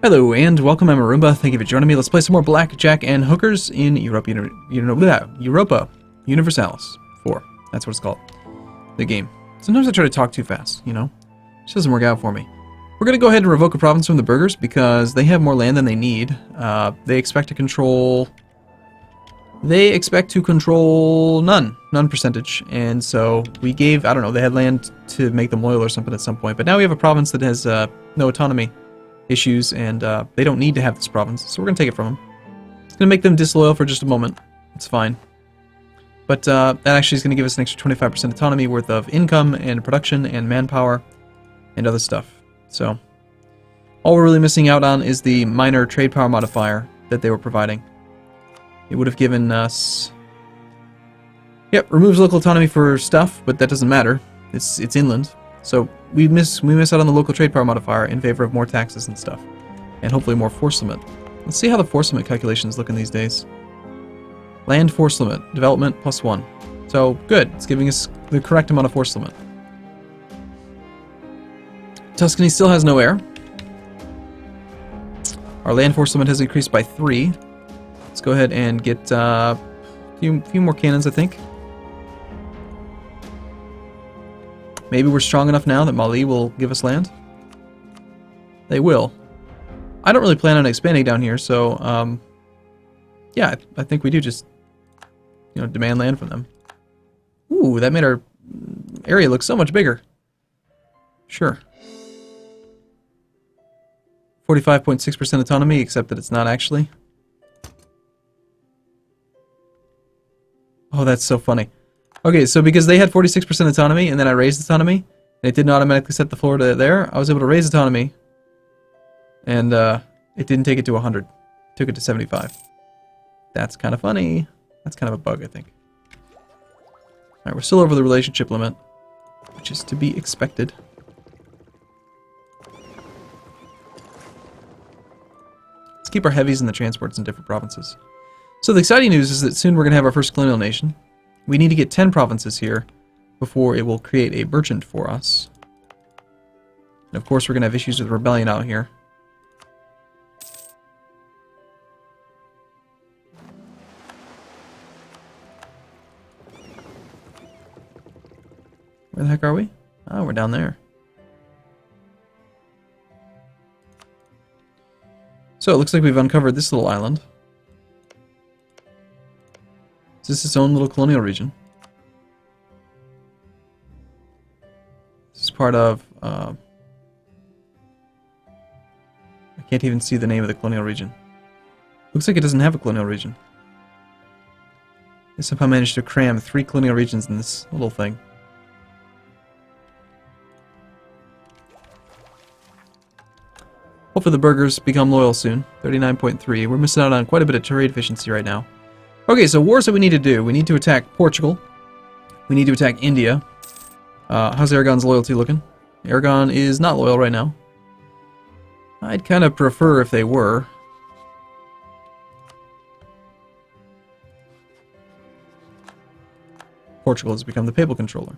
Hello and welcome, I'm Arumba. Thank you for joining me. Let's play some more Blackjack and Hookers in Europa Universalis IV. That's what it's called. The game. Sometimes I try to talk too fast, you know? It just doesn't work out for me. We're going to go ahead and revoke a province from the Burghers because they have more land than they need. They expect to control none percentage. And so we gave, I don't know, they had land to make them loyal or something at some point. But now we have a province that has no autonomy issues, and they don't need to have this province, so we're going to take it from them. It's going to make them disloyal for just a moment. It's fine. But that actually is going to give us an extra 25% autonomy worth of income and production and manpower and other stuff. So all we're really missing out on is the minor trade power modifier that they were providing. It would have given us... Yep, removes local autonomy for stuff, but that doesn't matter. It's inland. So we miss out on the local trade power modifier in favor of more taxes and stuff. And hopefully more force limit. Let's see how the force limit calculations look in these days. Land force limit. Development +1. So good. It's giving us the correct amount of force limit. Tuscany still has no air. Our land force limit has increased by 3. Let's go ahead and get a few more cannons, I think. Maybe we're strong enough now that Mali will give us land. They will. I don't really plan on expanding down here, so yeah, I think we do just, you know, demand land from them. Ooh, that made our area look so much bigger. Sure. 45.6% autonomy, except that it's not actually. Oh, that's so funny. Okay, so because they had 46% autonomy, and then I raised autonomy, and it didn't automatically set the floor to there, I was able to raise autonomy, and it didn't take it to 100. It took it to 75. That's kind of funny. That's kind of a bug, I think. Alright, we're still over the relationship limit, which is to be expected. Let's keep our heavies and the transports in different provinces. So the exciting news is that soon we're going to have our first colonial nation. We need to get 10 provinces here before it will create a merchant for us. And of course we're going to have issues with rebellion out here. Where the heck are we? Oh, we're down there. So it looks like we've uncovered this little island. Is this its own little colonial region? This is part of... I can't even see the name of the colonial region. Looks like it doesn't have a colonial region. They somehow managed to cram 3 colonial regions in this little thing. Hopefully the burghers become loyal soon. 39.3. We're missing out on quite a bit of trade efficiency right now. Okay, so wars that we need to do. We need to attack Portugal. We need to attack India. How's Aragon's loyalty looking? Aragon is not loyal right now. I'd kind of prefer if they were. Portugal has become the papal controller.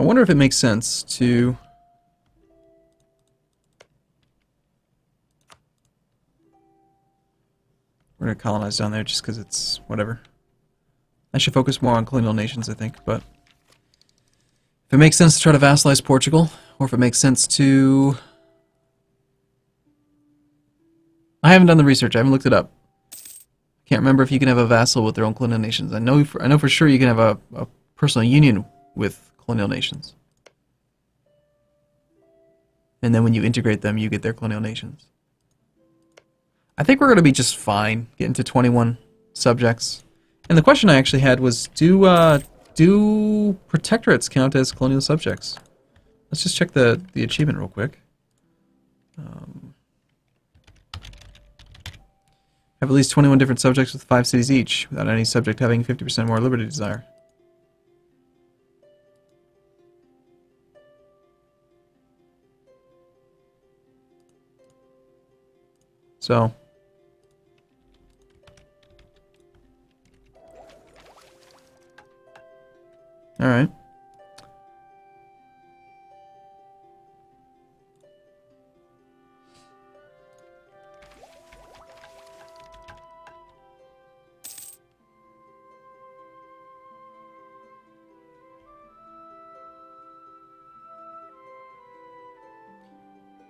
I wonder if it makes sense to... We're going to colonize down there just because it's whatever. I should focus more on colonial nations, I think, but... If it makes sense to try to vassalize Portugal, or if it makes sense to... I haven't done the research, I haven't looked it up. Can't remember if you can have a vassal with their own colonial nations. I know for sure you can have a personal union with colonial nations. And then when you integrate them, you get their colonial nations. I think we're going to be just fine getting to 21 subjects. And the question I actually had was, do protectorates count as colonial subjects? Let's just check the achievement real quick. Have at least 21 different subjects with 5 cities each, without any subject having 50% more liberty desire. So. Alright.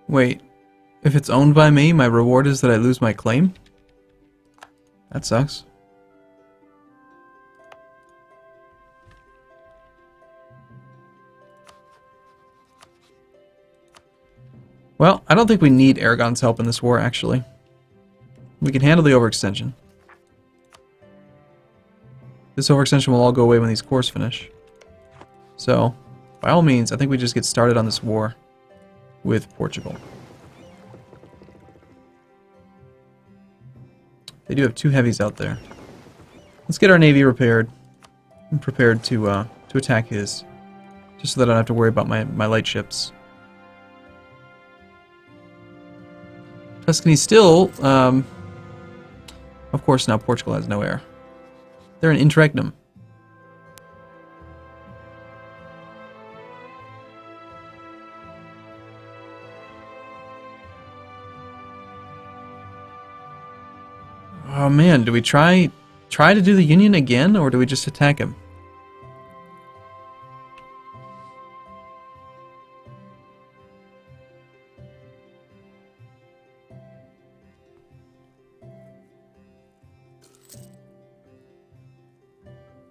Wait, if it's owned by me, my reward is that I lose my claim? That sucks. Well, I don't think we need Aragon's help in this war, actually. We can handle the overextension. This overextension will all go away when these cores finish. So, by all means, I think we just get started on this war with Portugal. They do have 2 heavies out there. Let's get our navy repaired and prepared to attack his, just so that I don't have to worry about my light ships. Tuscany still, of course now Portugal has no air. They're an interregnum. Oh man, do we try to do the Union again, or do we just attack him?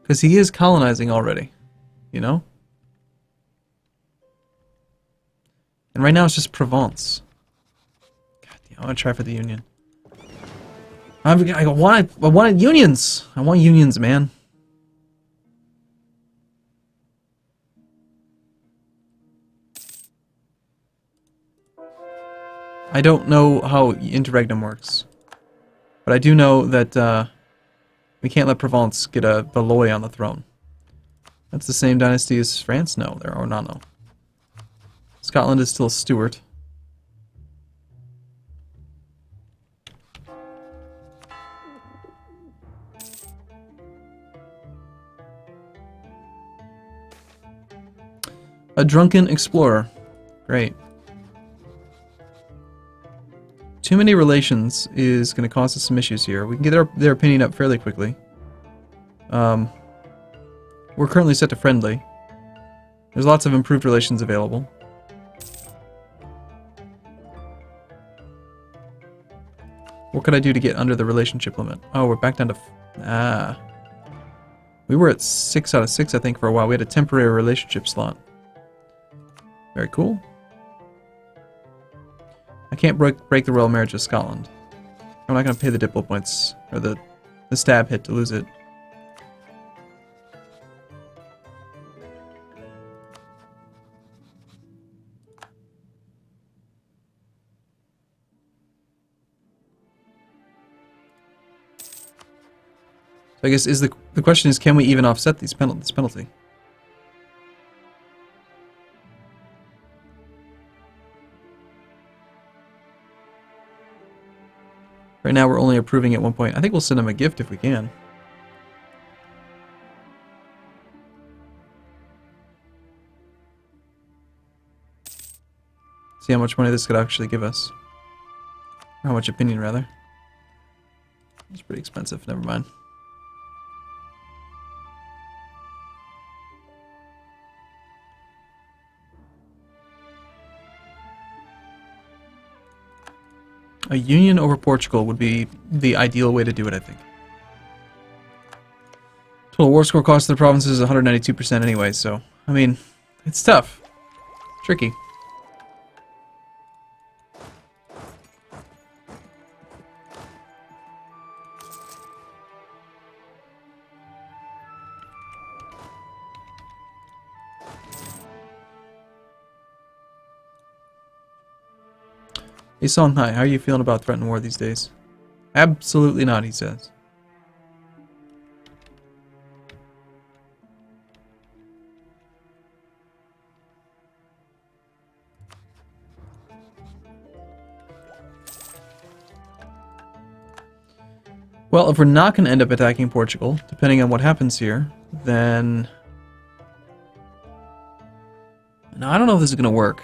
Because he is colonizing already, you know? And right now it's just Provence. God damn, I want to try for the Union. I want unions! I want unions, man. I don't know how interregnum works. But I do know that, we can't let Provence get a Valois on the throne. That's the same dynasty as France? No, or not, no. Scotland is still Stuart. A drunken explorer. Great. Too many relations is going to cause us some issues here. We can get their opinion up fairly quickly. We're currently set to friendly. There's lots of improved relations available. What could I do to get under the relationship limit? Oh, we're back down to... We were at 6 out of 6, I think, for a while. We had a temporary relationship slot. Very cool. I can't break the royal marriage of Scotland. I'm not going to pay the diplo points, or the stab hit to lose it. So I guess the question is, can we even offset this penalty? Right now we're only approving at 1 point. I think we'll send him a gift if we can. See how much money this could actually give us. Or how much opinion, rather. It's pretty expensive, never mind. A union over Portugal would be the ideal way to do it, I think. Total war score cost of the provinces is 192% anyway, so, I mean, it's tough. Tricky. Hey Song, hi, how are you feeling about threatened war these days? Absolutely not, he says. Well, if we're not going to end up attacking Portugal, depending on what happens here, then... No, I don't know if this is going to work.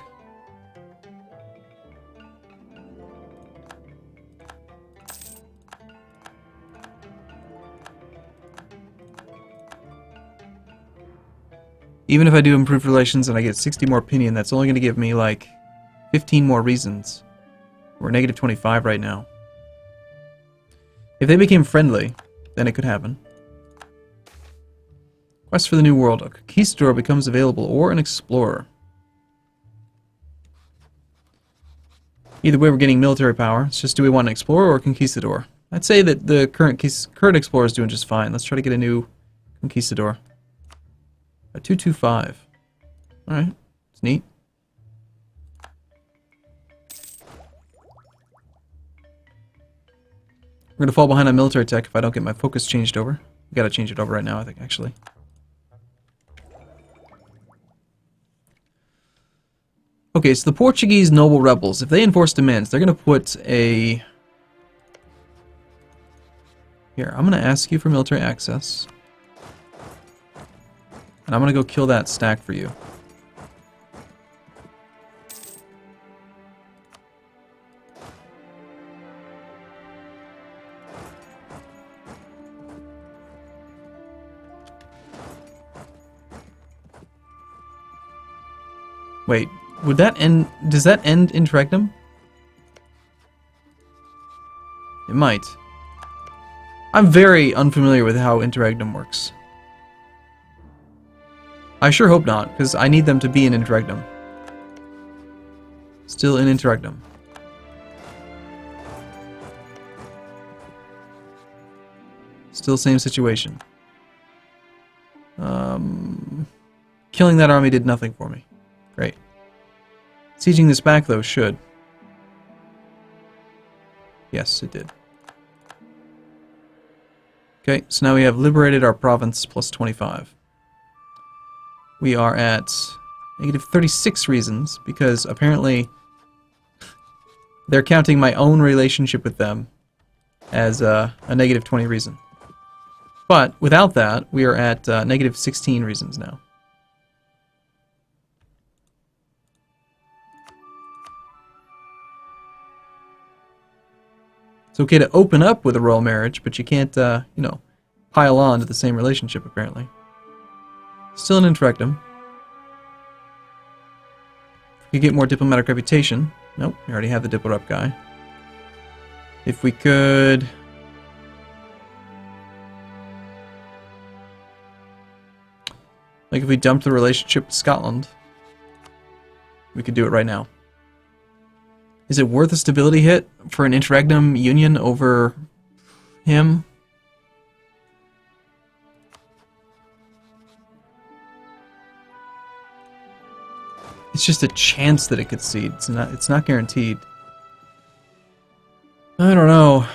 Even if I do improve relations and I get 60 more opinion, that's only going to give me, like, 15 more reasons. We're negative 25 right now. If they became friendly, then it could happen. Quest for the New World. A conquistador becomes available, or an explorer. Either way, we're getting military power. It's just, do we want an explorer or a conquistador? I'd say that the current explorer is doing just fine. Let's try to get a new conquistador. A 225. Alright, it's neat. We're going to fall behind on military tech if I don't get my focus changed over. We got to change it over right now, I think, actually. Okay, so the Portuguese noble rebels, if they enforce demands, they're going to put a... Here, I'm going to ask you for military access. And I'm going to go kill that stack for you. Wait, would that end... Does that end interregnum? It might. I'm very unfamiliar with how interregnum works. I sure hope not, because I need them to be in interregnum. Still in interregnum. Still same situation. Killing that army did nothing for me. Great. Sieging this back, though, should. Yes, it did. Okay, so now we have liberated our province plus 25. We are at negative 36 reasons, because apparently they're counting my own relationship with them as a negative 20 reason. But without that, we are at negative 16 reasons now. It's okay to open up with a royal marriage, but you can't, you know, pile on to the same relationship, apparently. Still an interregnum. We could get more diplomatic reputation. Nope, we already have the Diplorep guy. If we could... Like if we dumped the relationship with Scotland, we could do it right now. Is it worth a stability hit for an interregnum union over him? It's just a chance that it could cede. It's not guaranteed. I don't know.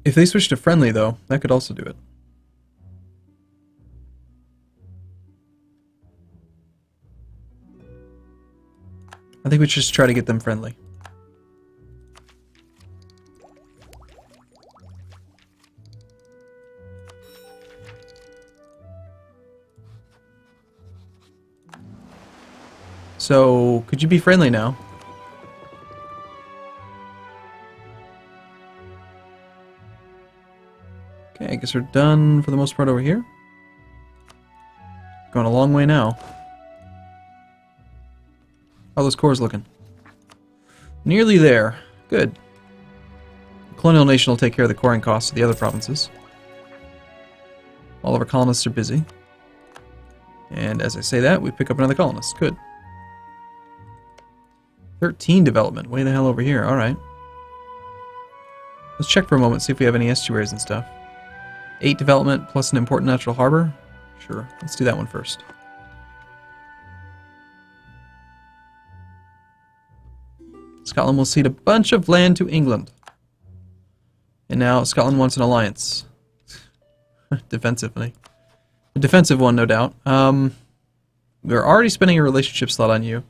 If they switch to friendly, though, that could also do it. I think we should just try to get them friendly. So, could you be friendly now? Okay, I guess we're done for the most part over here. Going a long way now. How are those cores looking? Nearly there. Good. The Colonial nation will take care of the coring costs of the other provinces. All of our colonists are busy. And as I say that, we pick up another colonist. Good. 13 development. Way the hell over here. Alright. Let's check for a moment, see if we have any estuaries and stuff. 8 development plus an important natural harbor. Sure. Let's do that one first. Scotland will cede a bunch of land to England. And now Scotland wants an alliance. Defensively. A defensive one, no doubt. We're already spending a relationship slot on you.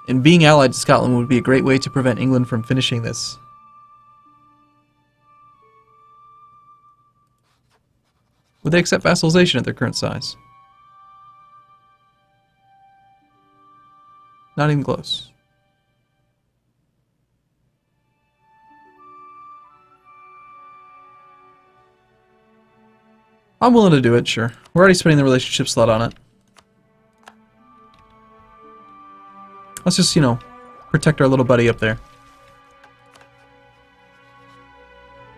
And being allied to Scotland would be a great way to prevent England from finishing this. Would they accept vassalization at their current size? Not even close. I'm willing to do it, sure. We're already spending the relationship slot on it. Let's just, you know, protect our little buddy up there.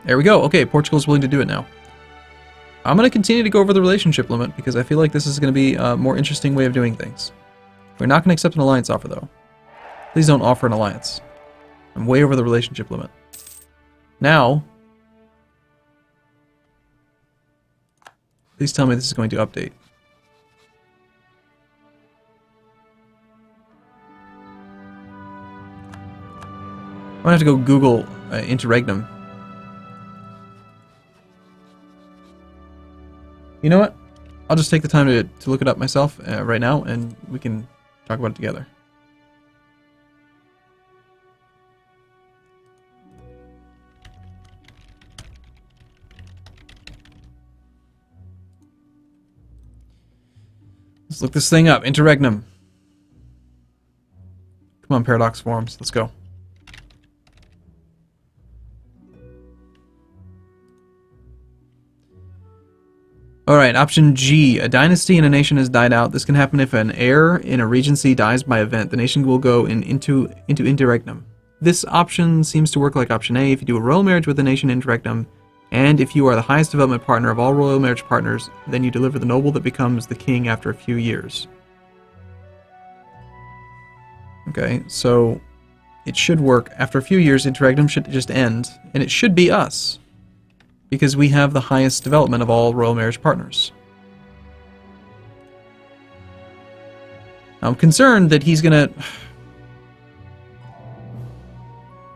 There we go. Okay, Portugal's willing to do it now. I'm going to continue to go over the relationship limit because I feel like this is going to be a more interesting way of doing things. We're not going to accept an alliance offer, though. Please don't offer an alliance. I'm way over the relationship limit. Now, please tell me this is going to update. I'm going to have to go Google interregnum. You know what? I'll just take the time to look it up myself right now, and we can talk about it together. Let's look this thing up. Interregnum. Come on, Paradox Forums. Let's go. Alright, option G. A dynasty in a nation has died out. This can happen if an heir in a regency dies by event. The nation will go into interregnum. This option seems to work like option A if you do a royal marriage with the nation interregnum, and if you are the highest development partner of all royal marriage partners, then you deliver the noble that becomes the king after a few years. Okay, so it should work. After a few years, interregnum should just end, and it should be us. Because we have the highest development of all royal marriage partners. I'm concerned that he's gonna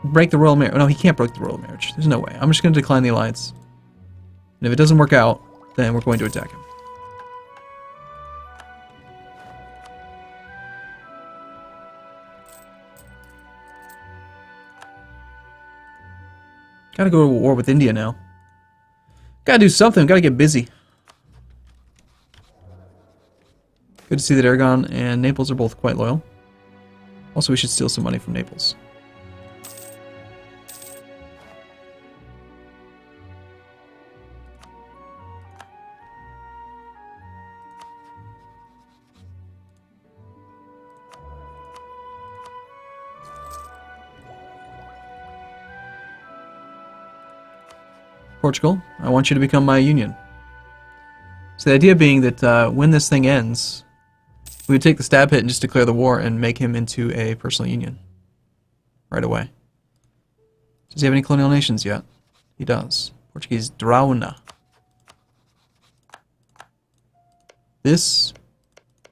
break the royal marriage. No, he can't break the royal marriage. There's no way. I'm just gonna decline the alliance. And if it doesn't work out, then we're going to attack him. Gotta go to war with India now. Gotta do something, gotta get busy. Good to see that Aragon and Naples are both quite loyal. Also, we should steal some money from Naples. Portugal, I want you to become my union. So the idea being that when this thing ends, we would take the stab hit and just declare the war and make him into a personal union. Right away. Does he have any colonial nations yet? He does. Portuguese Drauna. This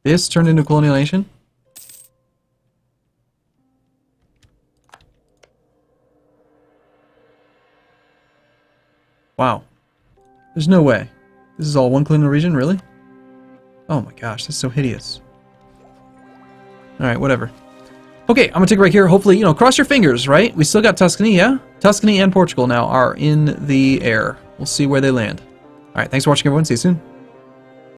turned into a colonial nation? Wow. There's no way. This is all one colonial region, really? Oh my gosh, that's so hideous. Alright, whatever. Okay, I'm gonna take a break here. Hopefully, you know, cross your fingers, right? We still got Tuscany, yeah? Tuscany and Portugal now are in the air. We'll see where they land. Alright, thanks for watching, everyone. See you soon.